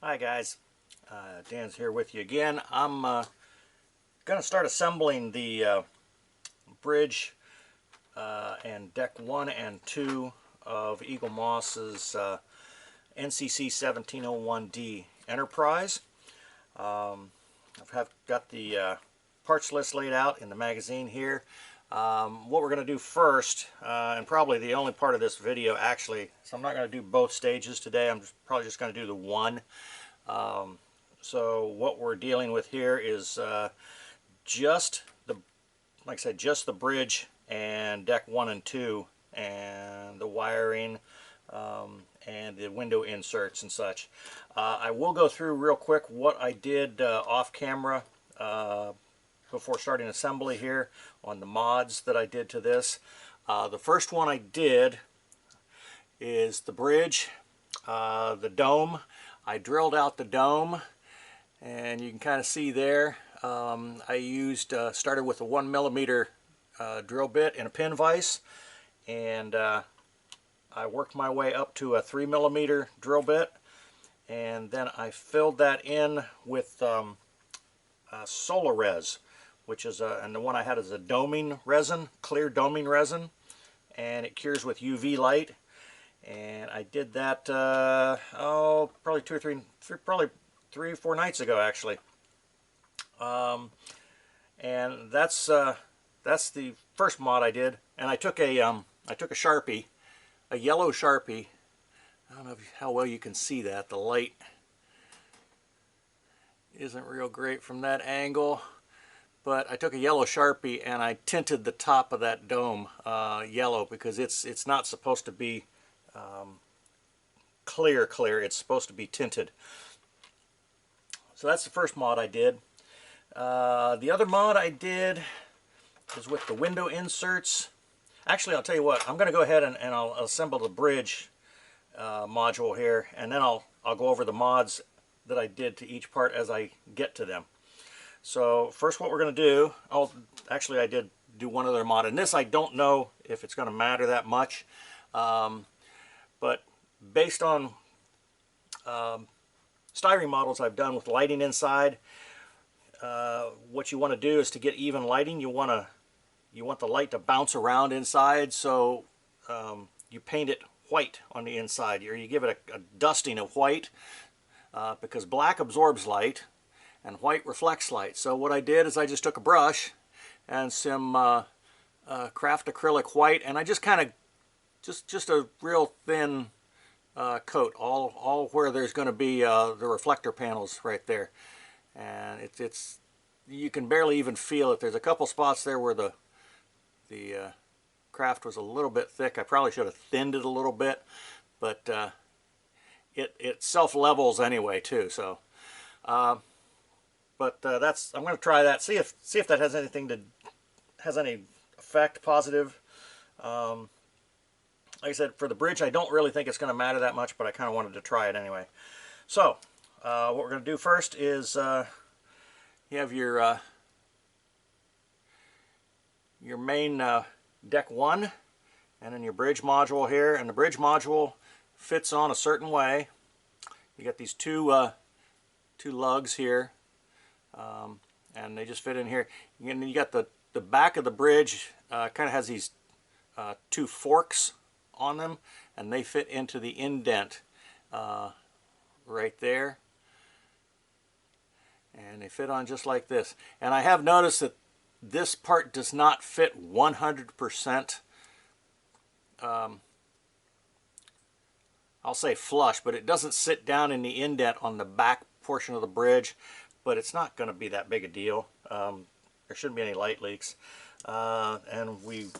Hi guys, Dan's here with you again. I'm going to start assembling the bridge and deck 1 and 2 of Eaglemoss's NCC 1701D Enterprise. I've got the parts list laid out in the magazine here. What we're going to do first, and probably the only part of this video actually, so I'm not going to do both stages today, I'm probably just going to do the one. So what we're dealing with here is just the, like I said, just the bridge and deck 1 and 2 and the wiring and the window inserts and such. I will go through real quick what I did off camera before starting assembly here on the mods that I did to this. The first one I did is the bridge, the dome. I drilled out the dome, and you can kind of see there. I used started with a 1mm drill bit in a pin vise, and I worked my way up to a 3mm drill bit, and then I filled that in with Solar Res, which is and the one I had is a doming resin, clear doming resin, and it cures with UV light. And I did that probably probably 3 or 4 nights ago actually. And that's the first mod I did. And I took a Sharpie, a yellow Sharpie. I don't know how well you can see that. The light isn't real great from that angle. But I took a yellow Sharpie and I tinted the top of that dome yellow, because it's not supposed to be clear. It's supposed to be tinted. So that's the first mod I did. The other mod I did is with the window inserts. Actually, I'll tell you what, I'm going to go ahead and I'll assemble the bridge module here, and then I'll go over the mods that I did to each part as I get to them. So first what we're going to do, actually I did do one other mod, and this I don't know if it's going to matter that much. But based on styrene models I've done with lighting inside, what you want to do is, to get even lighting, you want the light to bounce around inside. So you paint it white on the inside, or you give it a dusting of white, because black absorbs light and white reflects light. So what I did is I just took a brush and some craft acrylic white, and I just kind of just a real thin coat all where there's going to be the reflector panels right there, and it's you can barely even feel it. There's a couple spots there where the craft was a little bit thick. I probably should have thinned it a little bit, but it self levels anyway too. So that's, I'm going to try that, see if that has any effect, positive. Like I said, for the bridge, I don't really think it's going to matter that much, but I kind of wanted to try it anyway. So, what we're going to do first is you have your main deck 1, and then your bridge module here, and the bridge module fits on a certain way. You got these two lugs here, and they just fit in here. And then you got the back of the bridge kind of has these 2 forks on them, and they fit into the indent right there, and they fit on just like this. And I have noticed that this part does not fit 100%, I'll say flush, but it doesn't sit down in the indent on the back portion of the bridge, but it's not going to be that big a deal. There shouldn't be any light leaks. And let's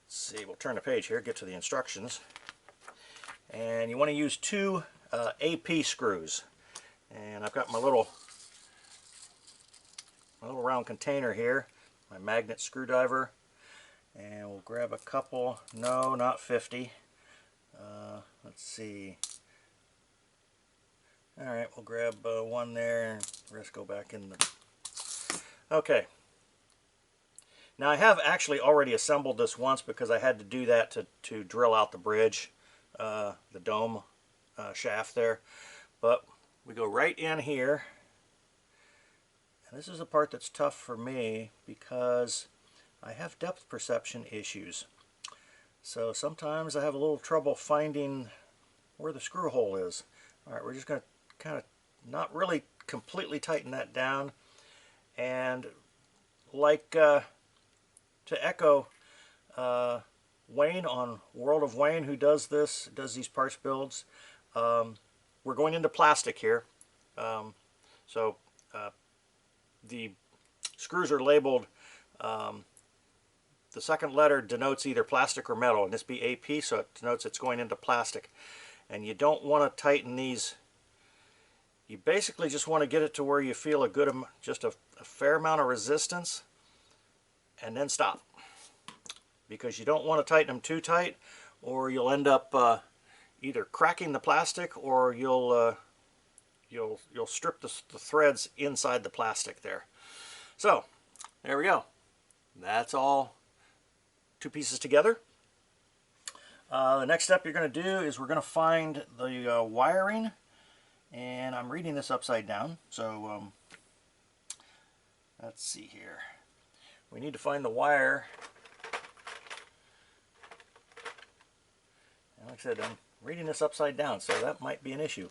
see, we'll turn the page here, get to the instructions. And you want to use 2 AP screws. And I've got my little round container here, my magnet screwdriver. And we'll grab a couple, no, not 50. Let's see. Alright, we'll grab one there, and the rest go back in the... Okay. Now I have actually already assembled this once, because I had to do that to drill out the bridge, the dome shaft there. But we go right in here. And this is the part that's tough for me because I have depth perception issues. So sometimes I have a little trouble finding where the screw hole is. Alright, we're just going to kind of not really completely tighten that down. And like to echo Wayne on World of Wayne, who does these parts builds, we're going into plastic here. So the screws are labeled, the second letter denotes either plastic or metal, and this be AP, so it denotes it's going into plastic. And you don't want to tighten these. You basically just want to get it to where you feel just a fair amount of resistance, and then stop. Because you don't want to tighten them too tight, or you'll end up either cracking the plastic, or you'll strip the threads inside the plastic there. So there we go. That's all two pieces together. The next step you're going to do is we're going to find the wiring, and I'm reading this upside down, so let's see here. We need to find the wire, and like I said, I'm reading this upside down, so that might be an issue.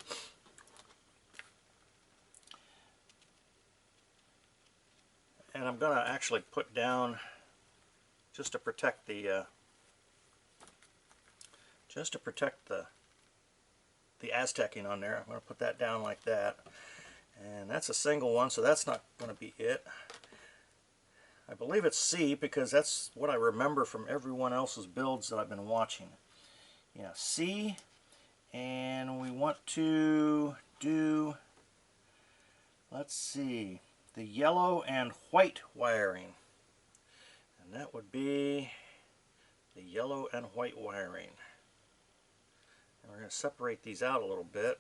And I'm going to actually put down, just to protect the Aztecing on there, I'm going to put that down like that. And that's a single one, so that's not going to be it. I believe it's C, because that's what I remember from everyone else's builds that I've been watching. Yeah, C, and we want to do, let's see, the yellow and white wiring. And that would be the yellow and white wiring. And we're going to separate these out a little bit.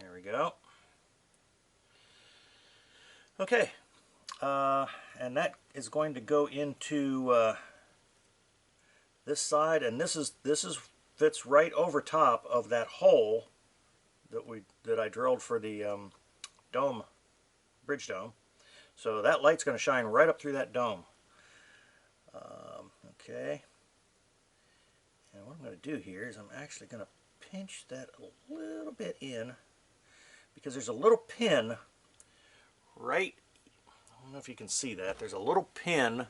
There we go. Okay, and that is going to go into this side, and this fits right over top of that hole that I drilled for the bridge dome. So that light's going to shine right up through that dome. Okay. And what I'm going to do here is I'm actually going to pinch that a little bit in, because there's a little pin right, I don't know if you can see that, there's a little pin, I'm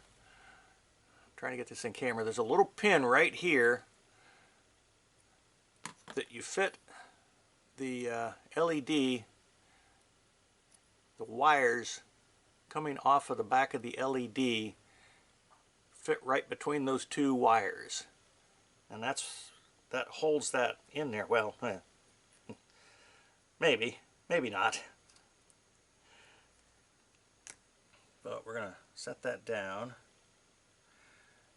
trying to get this in camera, there's a little pin right here that you fit the LED, the wires coming off of the back of the LED fit right between those two wires, and that holds that in there. Well, maybe not, but we're gonna set that down.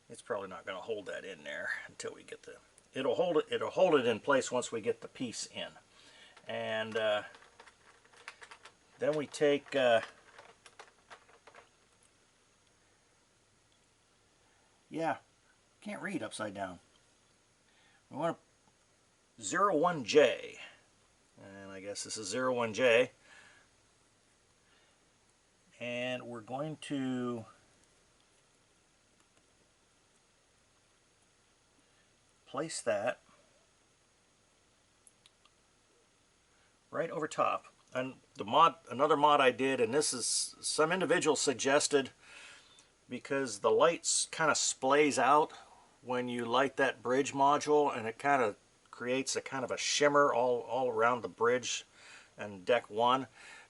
It's probably not going to hold that in there until we get it'll hold it in place once we get the piece in. And then we take yeah, can't read upside down. We want a 01J, and I guess this is 01J, and we're going to place that right over top. And another mod I did, and this is, some individuals suggested, because the lights kind of splays out when you light that bridge module, and it kind of creates a kind of a shimmer all around the bridge and deck 1.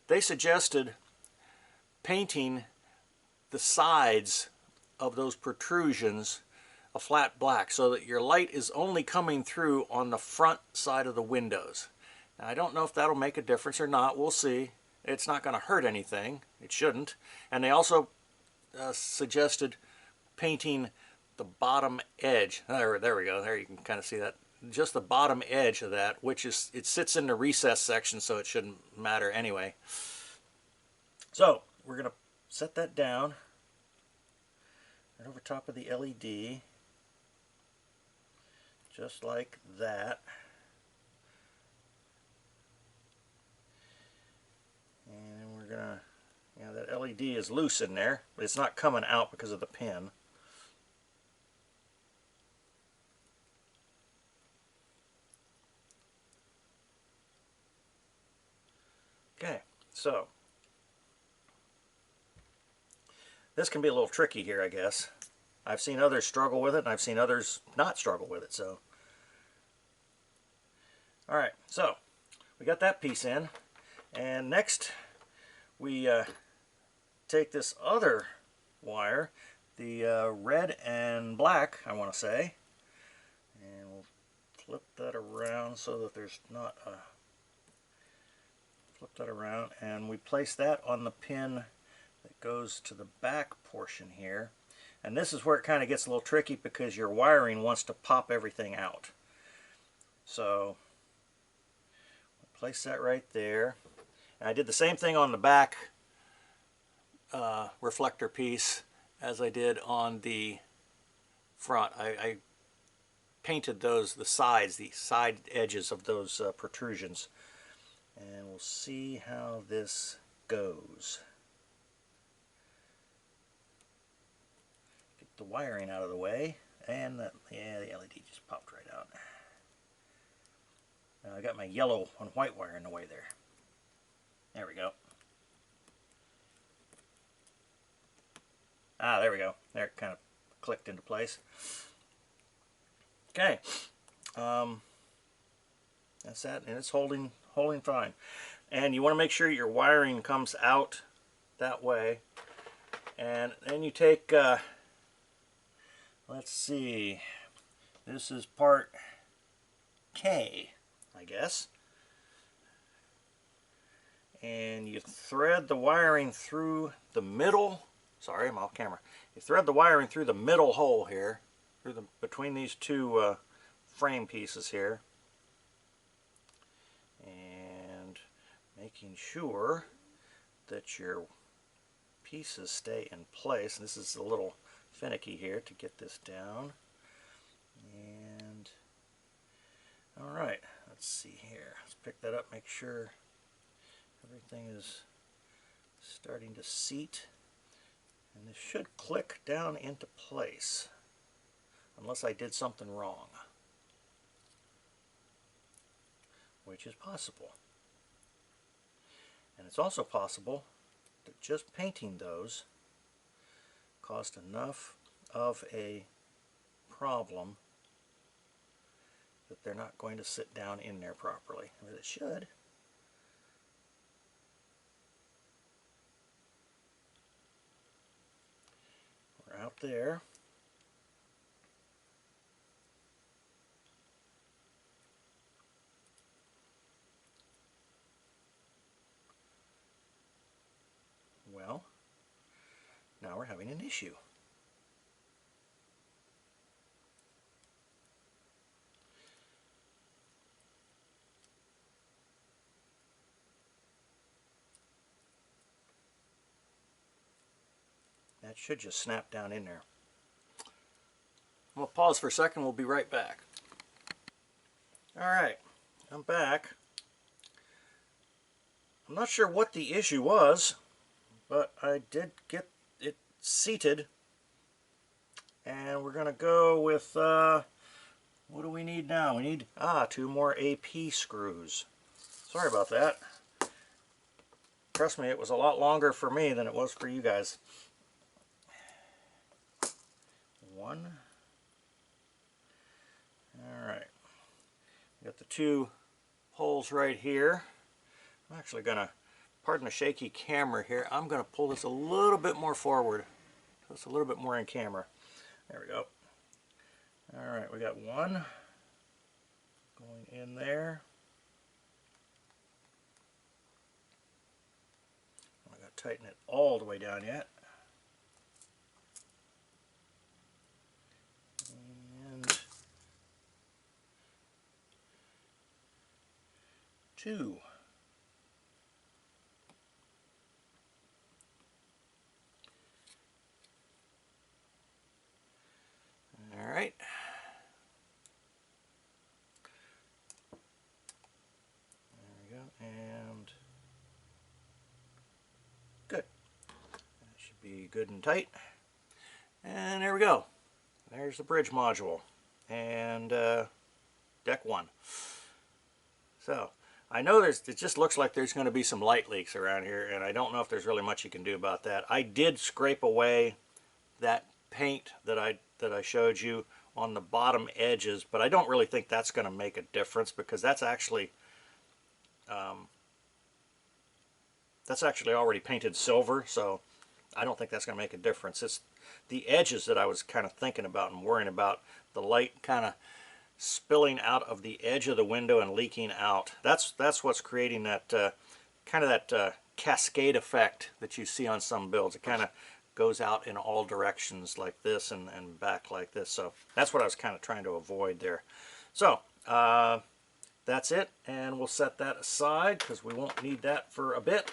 They suggested painting the sides of those protrusions a flat black, so that your light is only coming through on the front side of the windows. Now, I don't know if that'll make a difference or not. We'll see. It's not going to hurt anything. It shouldn't. And they also suggested painting the bottom edge. There we go. There you can kind of see that. Just the bottom edge of that, which is, it sits in the recess section, so it shouldn't matter anyway. So we're going to set that down right over top of the LED, just like that. gonna, yeah, that LED is loose in there, but it's not coming out because of the pin. Okay, so this can be a little tricky here, I guess. I've seen others struggle with it, and I've seen others not struggle with it. So, all right, so we got that piece in, and next we take this other wire, the red and black, I want to say, and we'll flip that around so that there's not a, flip that around, and we place that on the pin that goes to the back portion here. And this is where it kind of gets a little tricky because your wiring wants to pop everything out. So place that right there. And I did the same thing on the back reflector piece as I did on the front. I painted those, the side edges of those protrusions. And we'll see how this goes. Get the wiring out of the way, and yeah, the LED just popped right out. I got my yellow and white wire in the way there. There we go. Ah, there we go. There it kind of clicked into place. Okay. That's that, and it's holding fine. And you want to make sure your wiring comes out that way. And then you take, let's see, this is part K, I guess. And you thread the wiring through the middle. Sorry, I'm off camera. You thread the wiring through the middle hole here, between these two frame pieces here, and making sure that your pieces stay in place. And this is a little finicky here to get this down. And all right, let's see here. Let's pick that up, make sure everything is starting to seat. And this should click down into place, unless I did something wrong, which is possible. And it's also possible that just painting those caused enough of a problem that they're not going to sit down in there properly. But it should. We're out there. Well, now we're having an issue. That should just snap down in there. We'll pause for a second. We'll be right back. Alright, I'm back. I'm not sure what the issue was, but I did get it seated. And we're going to go with, what do we need now? We need, 2 more AP screws. Sorry about that. Trust me, it was a lot longer for me than it was for you guys. 1. Alright. Got the 2 holes right here. I'm actually going to, pardon the shaky camera here, I'm going to pull this a little bit more forward. So it's a little bit more in camera. There we go. Alright, we got 1 going in there. I'm not going to tighten it all the way down yet. And 2. Alright. There we go. And be good and tight. And there we go. There's the bridge module and deck 1. So I know it just looks like there's going to be some light leaks around here, and I don't know if there's really much you can do about that. I did scrape away that paint that I showed you on the bottom edges, but I don't really think that's going to make a difference, because that's actually already painted silver, so I don't think that's going to make a difference. It's the edges that I was kind of thinking about and worrying about, the light kind of spilling out of the edge of the window and leaking out. That's what's creating that kind of that cascade effect that you see on some builds. It kind of goes out in all directions like this and back like this. So that's what I was kind of trying to avoid there. So that's it, and we'll set that aside because we won't need that for a bit.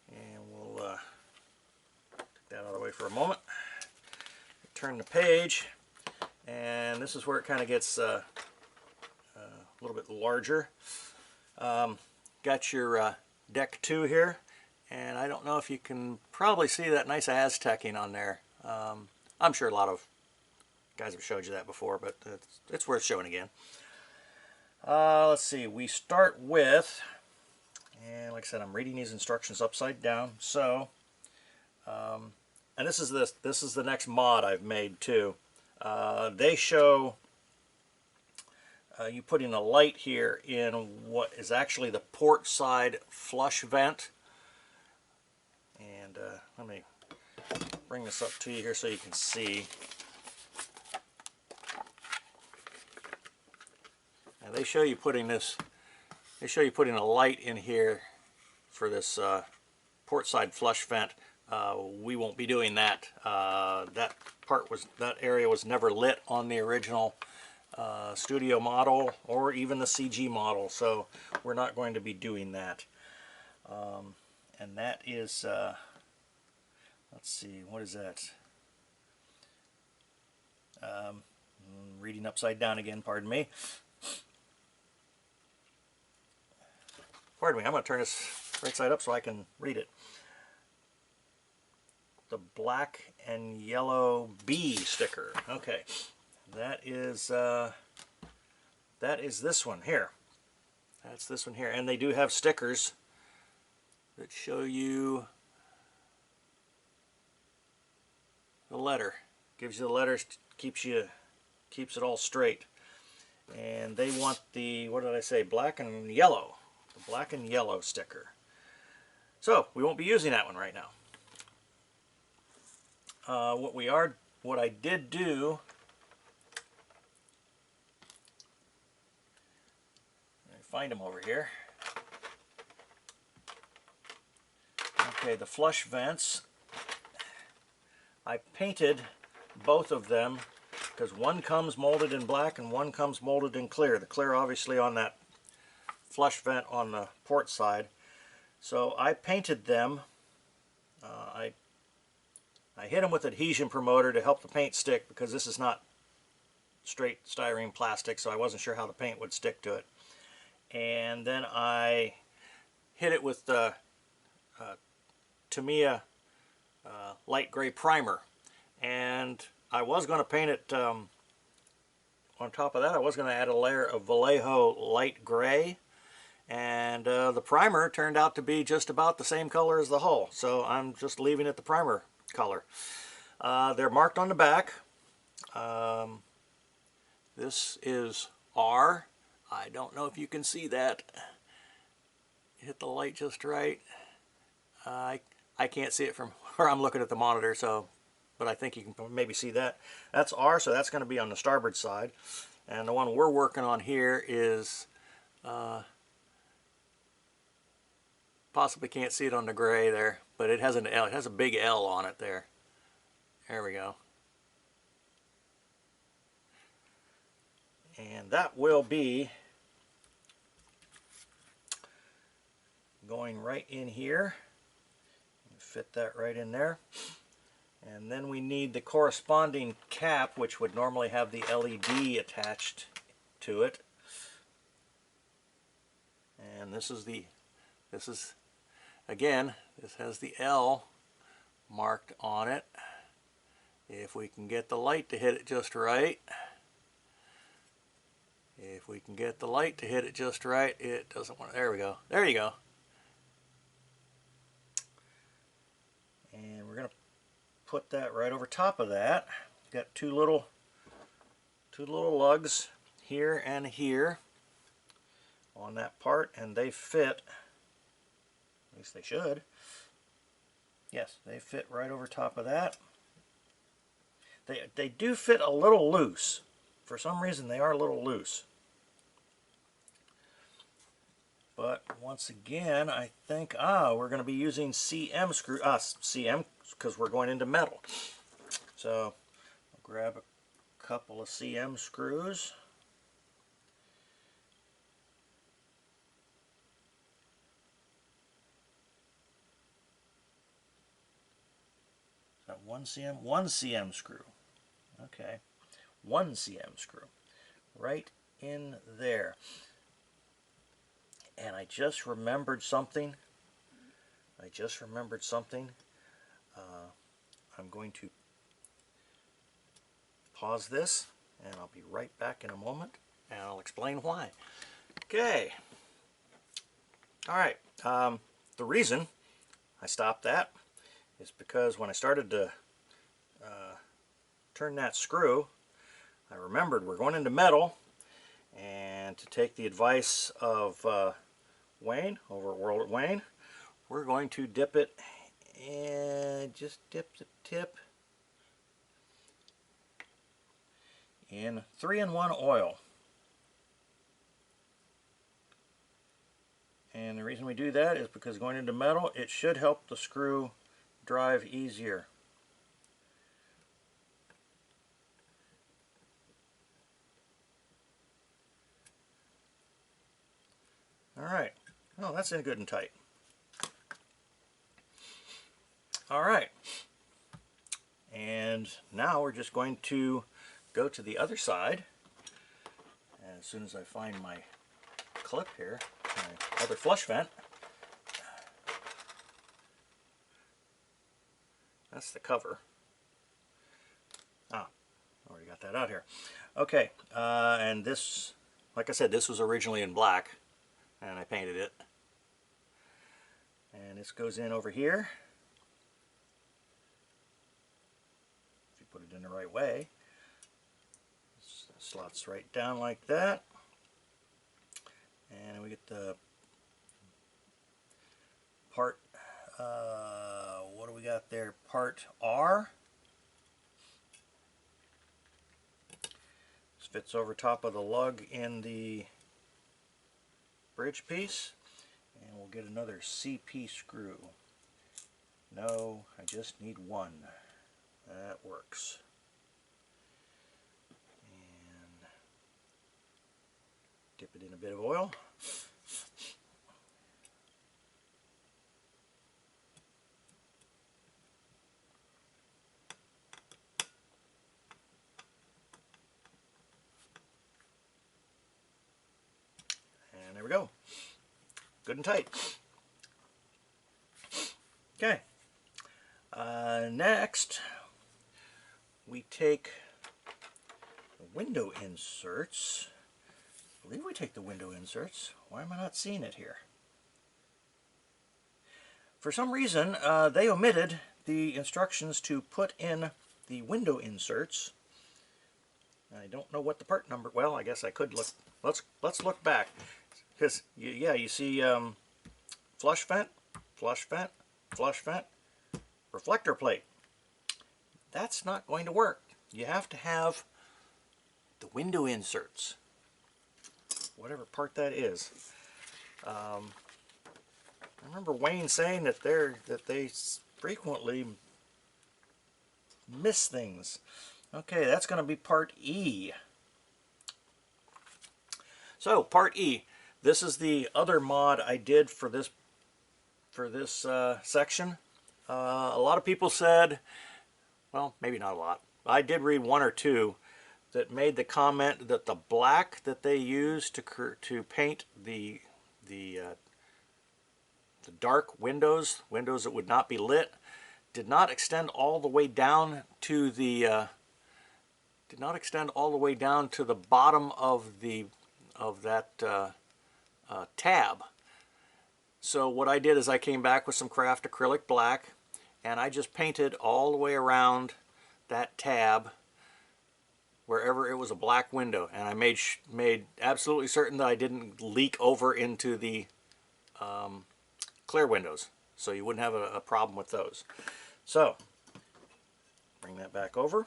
And we'll take that out of the way for a moment. Turn the page. And this is where it kind of gets a little bit larger. Got your deck 2 here, and I don't know if you can probably see that nice Aztecing on there. I'm sure a lot of guys have showed you that before, but it's worth showing again. Let's see, we start with, and like I said, I'm reading these instructions upside down. So, and this is the next mod I've made too. They show you putting a light here in what is actually the port side flush vent. And let me bring this up to you here so you can see. And they show you putting this. They show you putting a light in here for this port side flush vent. We won't be doing that. That area was never lit on the original studio model or even the CG model, so we're not going to be doing that. And that is, let's see, what is that? Reading upside down again, pardon me. Pardon me, I'm going to turn this right side up so I can read it. The black and yellow bee sticker. Okay, that is this one here. That's this one here, and they do have stickers that show you the letter. Gives you the letters, keeps it all straight. And they want the, what did I say, black and yellow. The black and yellow sticker. So we won't be using that one right now. What I did do, let me find them over here. Okay, the flush vents, I painted both of them because one comes molded in black and one comes molded in clear. The clear obviously on that flush vent on the port side. So I painted them. I hit them with adhesion promoter to help the paint stick, because this is not straight styrene plastic, so I wasn't sure how the paint would stick to it. And then I hit it with the Tamiya light gray primer. And I was going to paint it, on top of that, I was going to add a layer of Vallejo light gray. And the primer turned out to be just about the same color as the hull, so I'm just leaving it the primer color. They're marked on the back. This is R. I don't know if you can see that. Hit the light just right. I can't see it from where I'm looking at the monitor, so, but I think you can maybe see that. That's R, so that's going to be on the starboard side. And the one we're working on here is possibly can't see it on the gray there, but it has an L. It has a big L on it there. There we go. And that will be going right in here. Fit that right in there. And then we need the corresponding cap, which would normally have the LED attached to it. And this is This has the L marked on it. If we can get the light to hit it just right, if we can get the light to hit it just right, it doesn't want to, there we go. There you go. And we're going to put that right over top of that. Got two little lugs here and here on that part, and they fit, at least they should. Yes, they fit right over top of that. They do fit a little loose. For some reason they are a little loose. But once again, I think, we're going to be using CM screw, CM, because we're going into metal. So I'll grab a couple of CM screws. Is that 1 cm? 1 cm screw. Okay. 1 cm screw. Right in there. And I just remembered something. I'm going to pause this, and I'll be right back in a moment, and I'll explain why. Okay. All right. The reason I stopped that is because when I started to turn that screw, I remembered we're going into metal, and to take the advice of Wayne over at World at Wayne, we're going to dip it and just dip the tip in 3-in-1 oil. And the reason we do that is because going into metal, it should help the screw drive easier. Alright, oh, that's in good and tight. Alright, and now we're just going to go to the other side. And as soon as I find my clip here, my other flush vent, that's the cover. Already got that out here. Okay, and this, like I said, this was originally in black, and I painted it. And this goes in over here. If you put it in the right way, it slots right down like that. And we get the part, what do we got there? Part R. This fits over top of the lug in the bridge piece. And we'll get another CP screw. No, I just need one. That works. And dip it in a bit of oil. And there we go. Good and tight. Okay. Next, we take the window inserts. I believe we take the window inserts. Why am I not seeing it here? For some reason, they omitted the instructions to put in the window inserts. I don't know what the part number. Well, I guess I could look. Let's look back, because yeah, you see flush vent, flush vent, flush vent, reflector plate. That's not going to work. You have to have the window inserts, whatever part that is. I remember Wayne saying that they frequently miss things. Okay, that's going to be part E. So part E, this is the other mod I did for this section. A lot of people said, well, maybe not a lot. I did read one or two that made the comment that the black that they used to paint the dark windows, windows that would not be lit, did not extend all the way down to the bottom of that tab. So what I did is I came back with some craft acrylic black, and I just painted all the way around that tab wherever it was a black window, and I made absolutely certain that I didn't leak over into the clear windows, so you wouldn't have a problem with those. So bring that back over,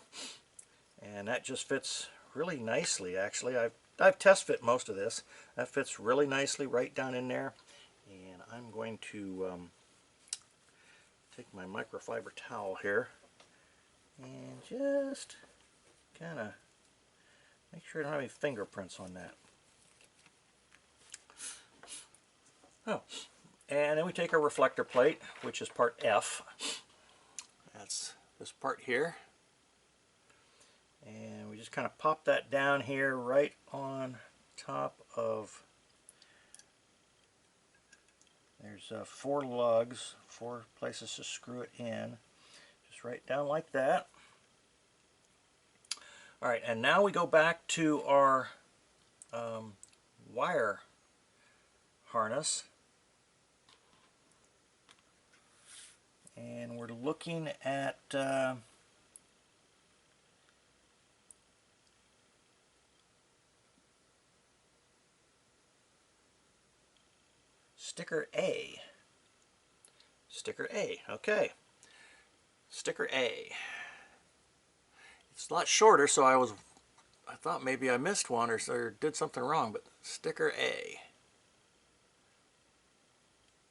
and that just fits really nicely. Actually, I've test fit most of this. That fits really nicely right down in there, and I'm going to take my microfiber towel here and just kind of make sure I don't have any fingerprints on that. Oh, and then we take our reflector plate, which is part F. That's this part here. And we just kind of pop that down here right on top of, there's 4 lugs, 4 places to screw it in. Just right down like that. Alright, and now we go back to our wire harness. And we're looking at sticker A. Sticker A, okay. Sticker A. It's a lot shorter, so I thought maybe I missed one or did something wrong, but sticker A.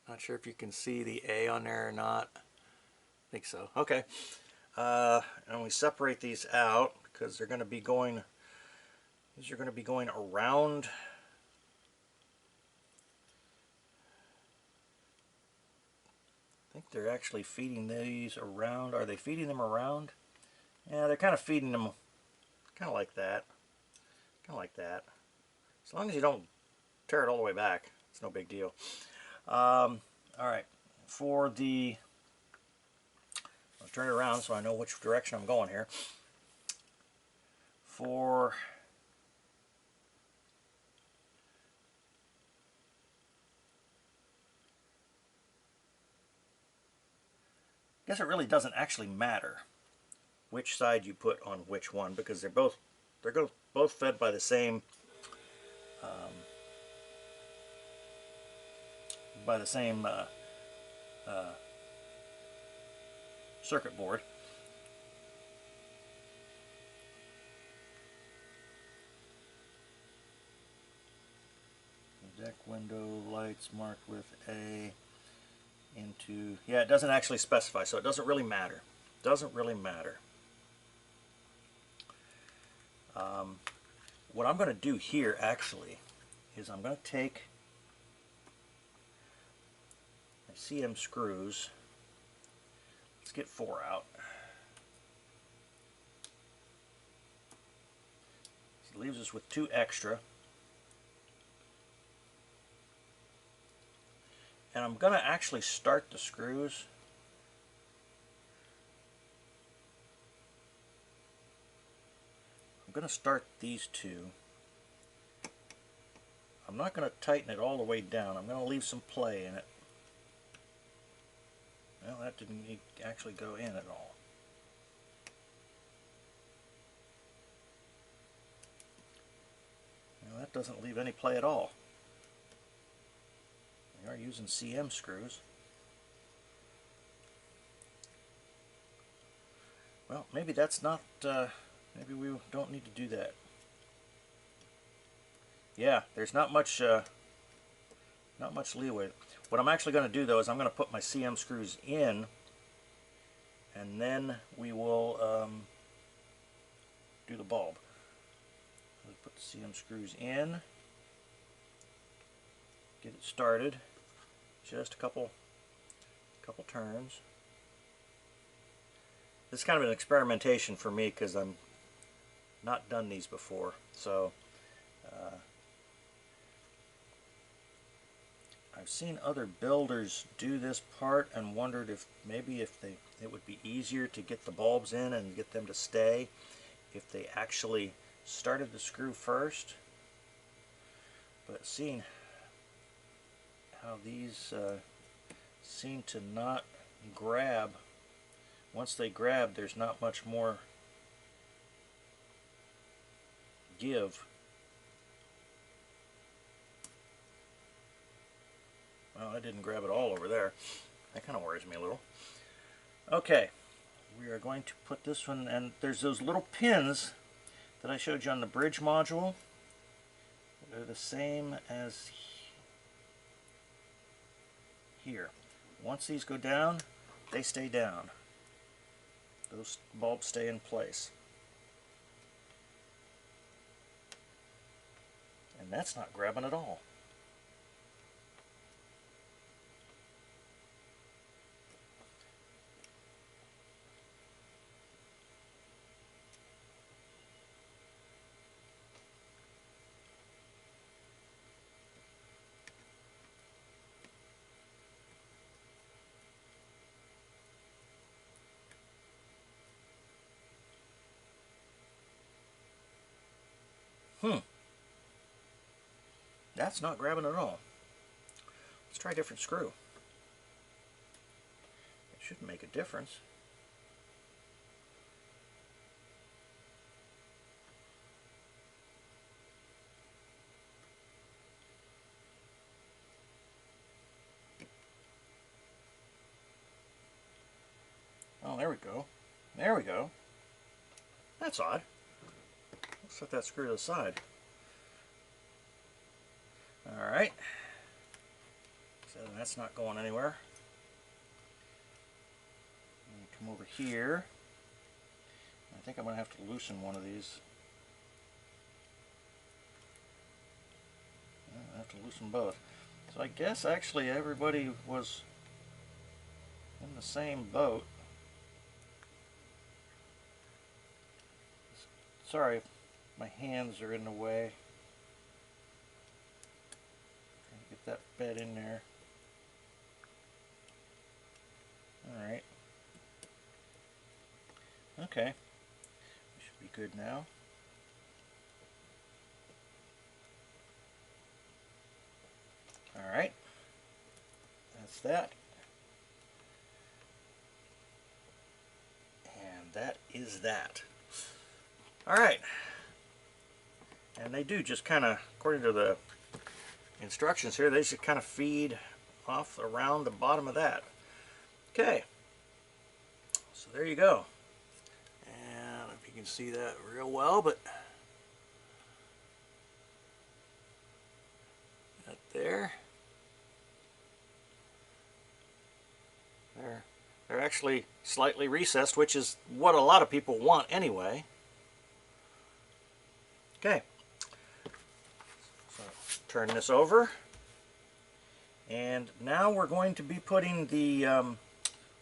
Not sure if you can see the A on there or not. I think so. Okay. And we separate these out because they're going to be going, these are going to be going around I think they're actually feeding these around. Are they feeding them around? Yeah, they're kind of feeding them kind of like that. Kind of like that. As long as you don't tear it all the way back, it's no big deal. Alright, for the, I'll turn it around so I know which direction I'm going here. For I guess it really doesn't actually matter which side you put on which one, because they're both fed by the same circuit board. The deck window lights marked with A into, yeah, it doesn't actually specify, so it doesn't really matter. Doesn't really matter. What I'm going to do here actually is I'm going to take my CM screws. Let's get 4 out. So it leaves us with 2 extra. And I'm going to actually start the screws. I'm going to start these 2. I'm not going to tighten it all the way down. I'm going to leave some play in it. Well, that didn't actually go in at all. Well, that doesn't leave any play at all. We are using CM screws. Well, maybe that's not, maybe we don't need to do that. Yeah, there's not much leeway. What I'm actually going to do though is I'm going to put my CM screws in, and then we will do the bulb. We'll put the CM screws in, get it started, just a couple turns. This is kind of an experimentation for me because I'm not done these before, so I I've seen other builders do this part and wondered if maybe it would be easier to get the bulbs in and get them to stay if they actually started the screw first. But seeing how these seem to not grab, once they grab, there's not much more give. Well, I didn't grab it all over there. That kind of worries me a little. Okay, we are going to put this one, and there's those little pins that I showed you on the bridge module. They're the same as here. Once these go down, they stay down. Those bulbs stay in place. And that's not grabbing at all. That's not grabbing at all. Let's try a different screw. It should make a difference. Oh, there we go. There we go. That's odd. Let's set that screw to the side. Alright. So that's not going anywhere. Come over here. I think I'm going to have to loosen one of these. I have to loosen both. So I guess actually everybody was in the same boat. Sorry if my hands are in the way. Get that bed in there. Alright. Okay. Should be good now. Alright. That's that. And that is that. Alright. And they do just kind of, according to the instructions here, they should kind of feed off around the bottom of that. Okay, so there you go. And I don't know if you can see that real well, but that there. They're actually slightly recessed, which is what a lot of people want anyway. Okay. So turn this over, and now we're going to be putting the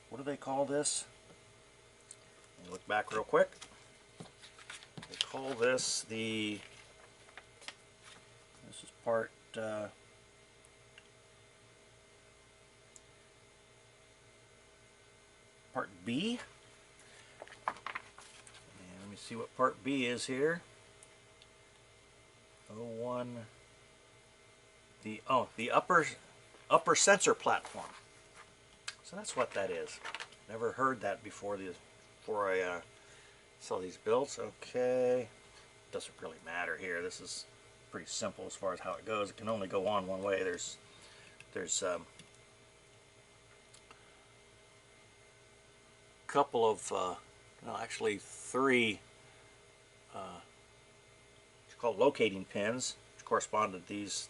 what do they call this? Let me look back real quick. They call this this is part B. And let me see what part B is here. 01. The upper sensor platform. So that's what that is. Never heard that before I saw these builds. Okay, doesn't really matter here. This is pretty simple as far as how it goes. It can only go on one way. There's couple of no, actually three it's called locating pins, which correspond to these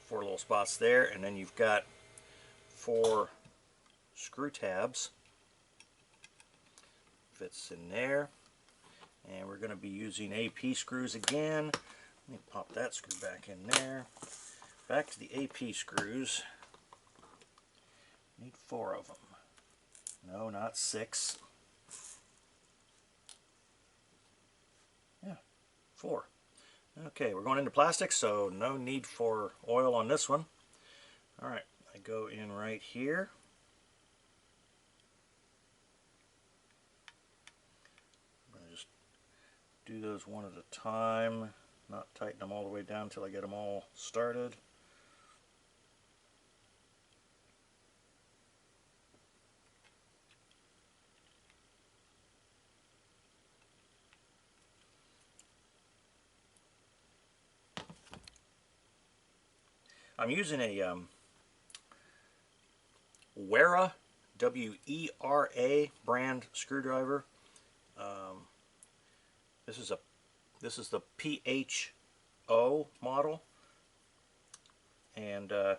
four little spots there, and then you've got 4 screw tabs. Fits in there, and we're going to be using AP screws again. Let me pop that screw back in there. Back to the AP screws. Need 4 of them. No, not 6. Yeah, 4. Okay, we're going into plastic, so no need for oil on this one. Alright, I go in right here. I'm going to just do those one at a time, not tighten them all the way down until I get them all started. I'm using a Wera, W-E-R-A brand screwdriver. This is the PHO model, and I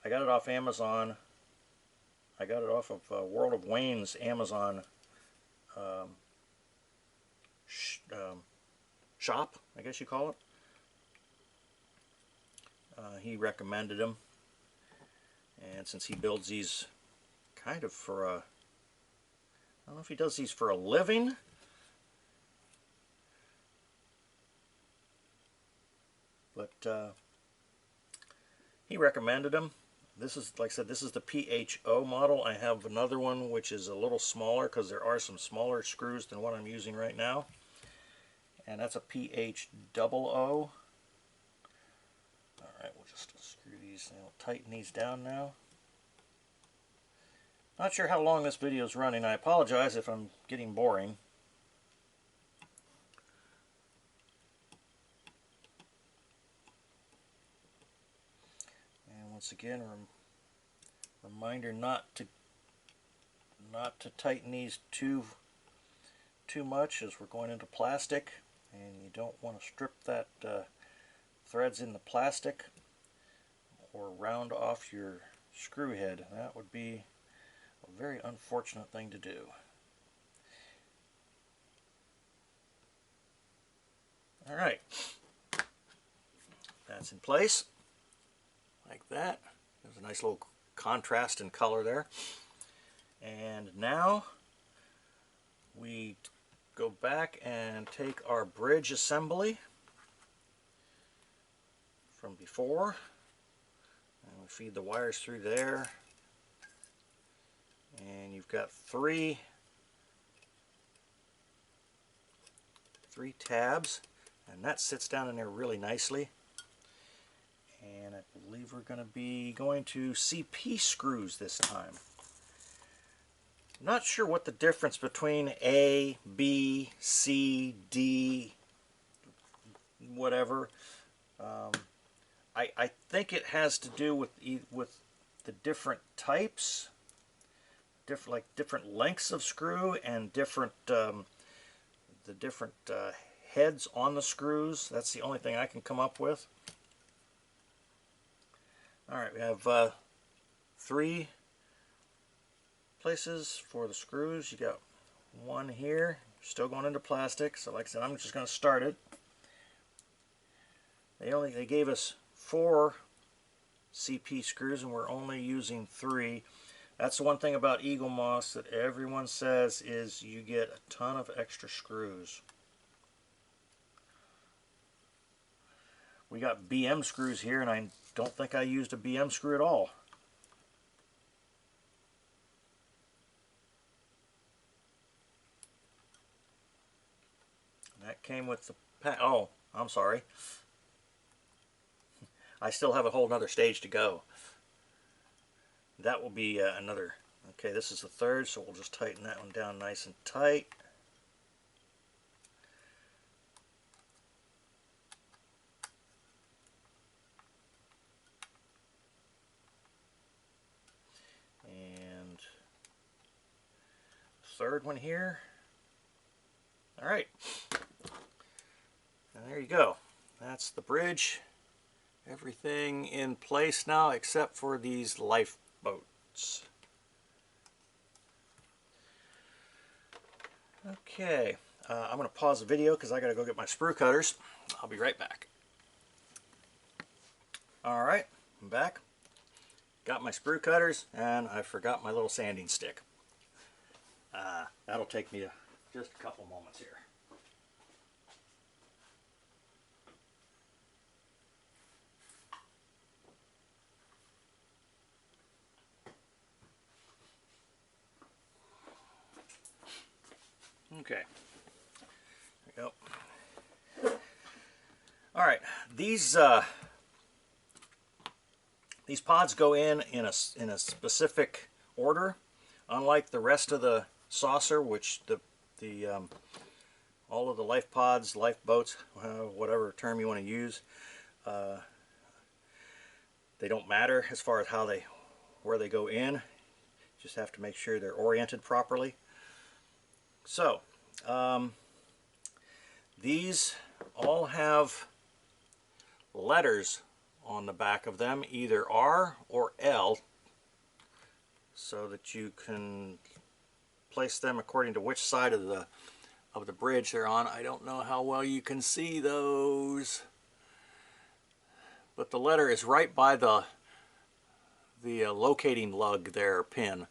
got it off Amazon. I got it off of World of Wayne's Amazon shop, I guess you call it. He recommended them, and since he builds these kind of for a, I don't know if he does these for a living, but he recommended them. This is, like I said, this is the PHO model. I have another one which is a little smaller because there are some smaller screws than what I'm using right now, and that's a PHOO. Alright, we'll just screw these, and we'll tighten these down now. Not sure how long this video is running. I apologize if I'm getting boring. And once again, reminder not to tighten these too much, as we're going into plastic, and you don't want to strip that threads in the plastic or round off your screw head. That would be a very unfortunate thing to do. Alright, that's in place like that. There's a nice little contrast in color there. And now we go back and take our bridge assembly from before, and we feed the wires through there, and you've got three tabs, and that sits down in there really nicely. And I believe we're going to be going to CP screws this time. Not sure what the difference between A, B, C, D, whatever. I think it has to do with the different types, different lengths of screw, and different the different heads on the screws. That's the only thing I can come up with. All right, we have 3 places for the screws. You got one here, still going into plastic. So like I said, I'm just going to start it. They gave us 4 CP screws, and we're only using 3. That's the one thing about Eaglemoss that everyone says is you get a ton of extra screws. We got BM screws here, and I don't think I used a BM screw at all. And that came with the oh, I'm sorry. I still have a whole nother stage to go. That will be another. Okay, this is the 3rd, so we'll just tighten that one down nice and tight. And 3rd one here. All right, and there you go. That's the bridge. Everything in place now except for these lifeboats. Okay, I'm going to pause the video because I got to go get my sprue cutters. I'll be right back. All right, I'm back. Got my sprue cutters, and I forgot my little sanding stick. That'll take me just a couple moments here. Okay. There we go. All right, these pods go in a specific order, unlike the rest of the saucer, which all of the life pods, lifeboats, whatever term you want to use, they don't matter as far as where they go in. Just have to make sure they're oriented properly. So these all have letters on the back of them, either R or L, so that you can place them according to which side of the bridge they're on. I don't know how well you can see those, but the letter is right by the locating lug there, pin,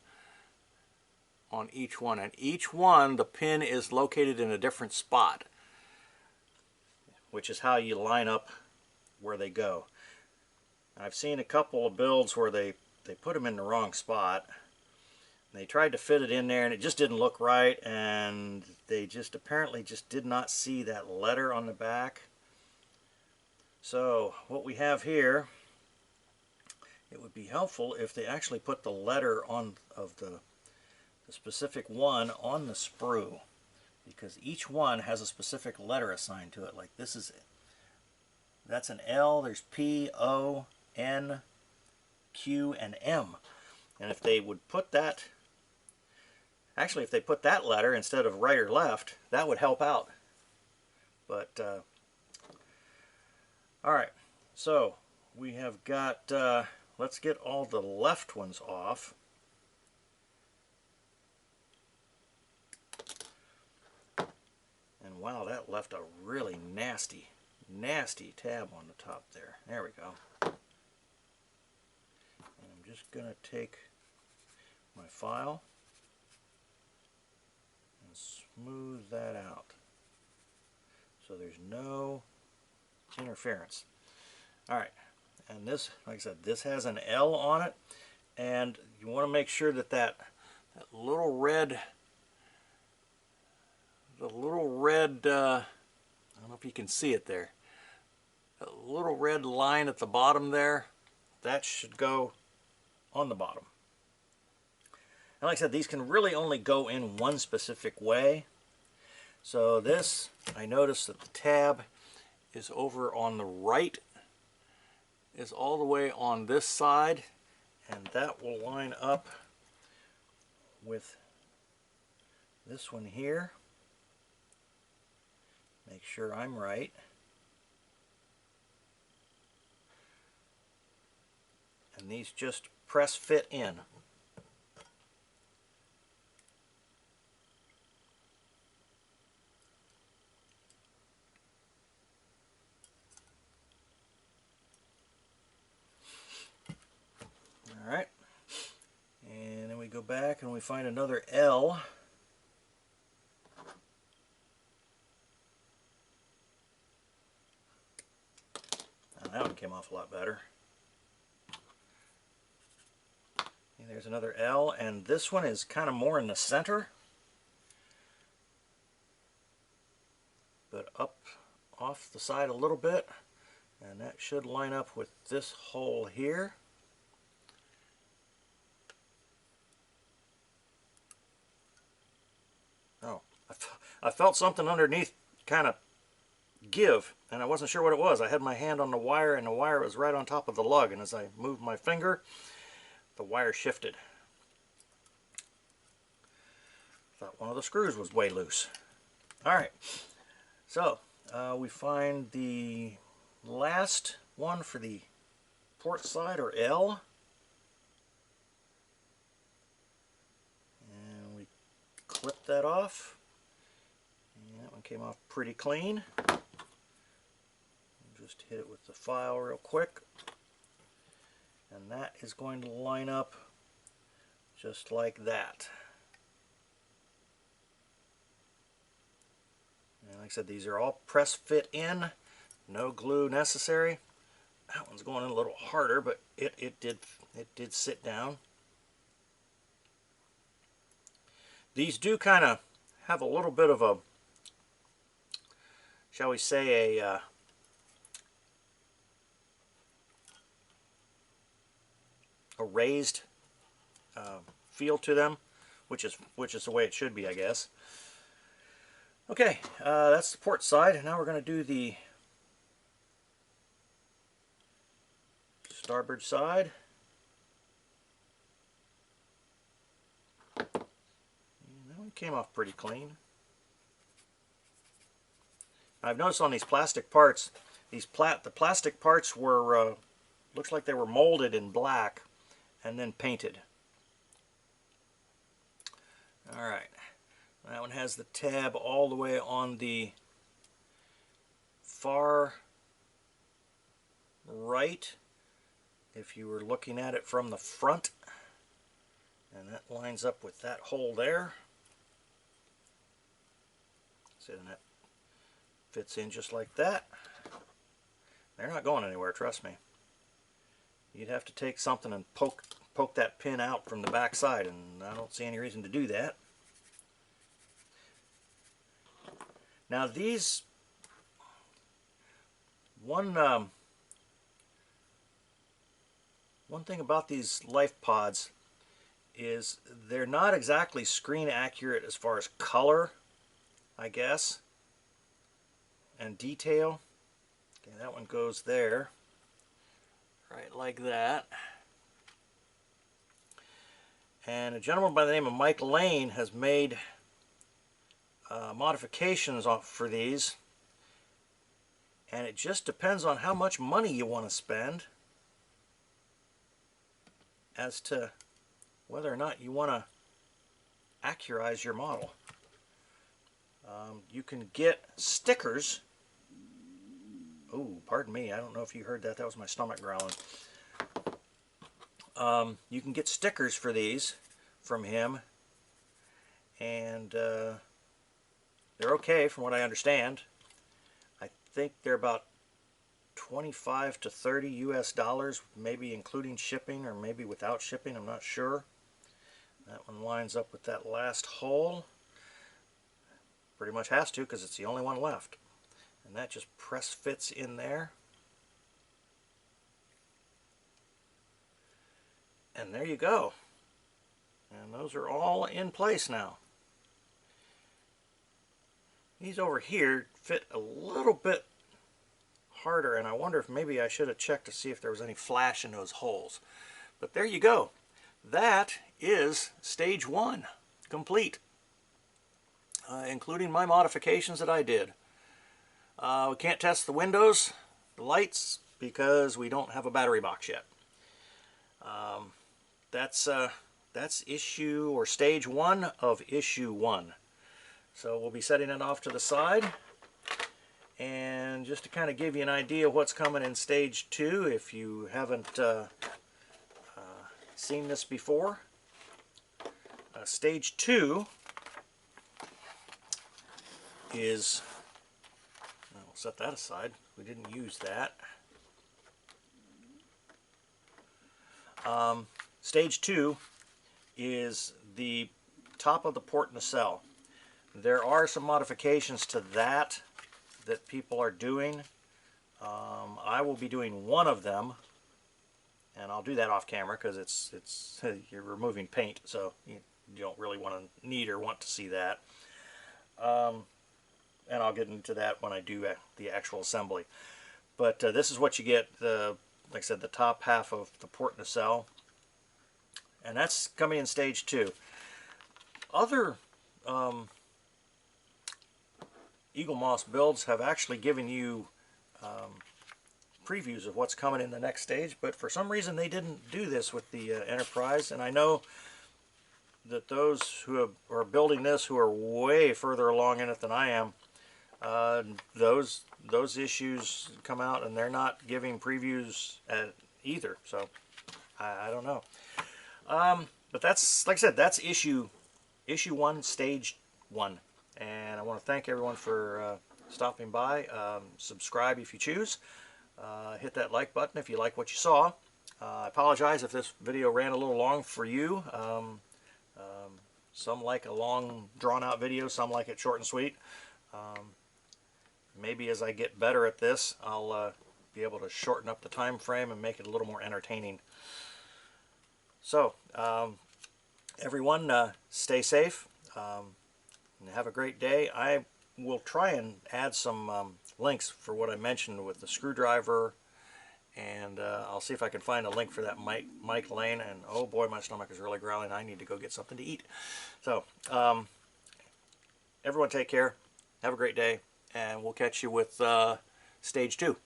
on each one, and each one the pin is located in a different spot, which is how you line up where they go. I've seen a couple of builds where they put them in the wrong spot. They tried to fit it in there and it just didn't look right, and they just apparently just did not see that letter on the back. So what we have here, it would be helpful if they actually put the letter of the specific one on the sprue, because each one has a specific letter assigned to it. Like this is, that's an L, there's P, O, N, Q, and M. And if they would put that, actually if they put that letter instead of right or left, that would help out. But alright, so we have got, let's get all the left ones off. And wow, that left a really nasty tab on the top there. There we go. And I'm just going to take my file and smooth that out so there's no interference. Alright, and this, like I said, this has an L on it, and you want to make sure that that little red, I don't know if you can see it there, a little red line at the bottom there, that should go on the bottom. And like I said, these can really only go in one specific way. So this, I noticed that the tab is over on the right, is all the way on this side, and that will line up with this one here. Make sure I'm right. And these just press fit in. Alright. And then we go back and we find another L. And that one came off a lot better. And there's another L, and this one is kind of more in the center, but up off the side a little bit, and that should line up with this hole here. Oh, I felt something underneath kind of give, and I wasn't sure what it was. I had my hand on the wire, and the wire was right on top of the lug, and as I moved my finger, the wire shifted. Thought one of the screws was way loose. Alright, so we find the last one for the port side, or L. And we clip that off. And that one came off pretty clean. Just hit it with the file real quick. And that is going to line up just like that. And like I said, these are all press fit in, no glue necessary. That one's going in a little harder, but it did sit down. These do kind of have a little bit of a, shall we say, a raised feel to them, which is the way it should be, I guess. Okay, that's the port side, and now we're going to do the starboard side. That one came off pretty clean. I've noticed on these plastic parts, the plastic parts were, looks like they were molded in black and then painted. Alright, that one has the tab all the way on the far right if you were looking at it from the front, and that lines up with that hole there. See, and that fits in just like that. They're not going anywhere, trust me. You'd have to take something and poke that pin out from the back side, and I don't see any reason to do that. Now these, one thing about these life pods is they're not exactly screen accurate as far as color, I guess, and detail. Okay, that one goes there, right like that. And a gentleman by the name of Mike Lane has made modifications for these, and it just depends on how much money you want to spend as to whether or not you want to accurize your model. You can get stickers. Oh, pardon me, I don't know if you heard that. That was my stomach growling. You can get stickers for these from him, and they're okay from what I understand. I think they're about 25 to 30 US dollars, maybe including shipping or maybe without shipping, I'm not sure. That one lines up with that last hole. Pretty much has to, because it's the only one left. And that just press fits in there. And there you go. And those are all in place now. These over here fit a little bit harder, and I wonder if maybe I should have checked to see if there was any flash in those holes. But there you go. That is stage one complete, including my modifications that I did. We can't test the windows, the lights, because we don't have a battery box yet. That's issue, or stage one of issue one. So we'll be setting it off to the side. And just to kind of give you an idea of what's coming in stage two, if you haven't seen this before. Stage two is, we'll set that aside, we didn't use that. Stage two is the top of the port nacelle. There are some modifications to that people are doing. I will be doing one of them, and I'll do that off camera because it's you're removing paint, so you don't really need or want to see that. And I'll get into that when I do the actual assembly. But this is what you get, like I said, the top half of the port nacelle, and that's coming in stage two. Other Eaglemoss builds have actually given you previews of what's coming in the next stage, but for some reason they didn't do this with the Enterprise, and I know that those who are building this, who are way further along in it than I am, those issues come out and they're not giving previews either, so I don't know. But that's, like I said, that's issue one, stage one. And I want to thank everyone for stopping by. Subscribe if you choose. Hit that like button if you like what you saw. I apologize if this video ran a little long for you. Some like a long, drawn-out video. Some like it short and sweet. Maybe as I get better at this, I'll be able to shorten up the time frame and make it a little more entertaining. So, everyone, stay safe and have a great day. I will try and add some links for what I mentioned with the screwdriver, and I'll see if I can find a link for that Mike Lane. And oh boy, my stomach is really growling. I need to go get something to eat. So, everyone take care. Have a great day, and we'll catch you with stage 2.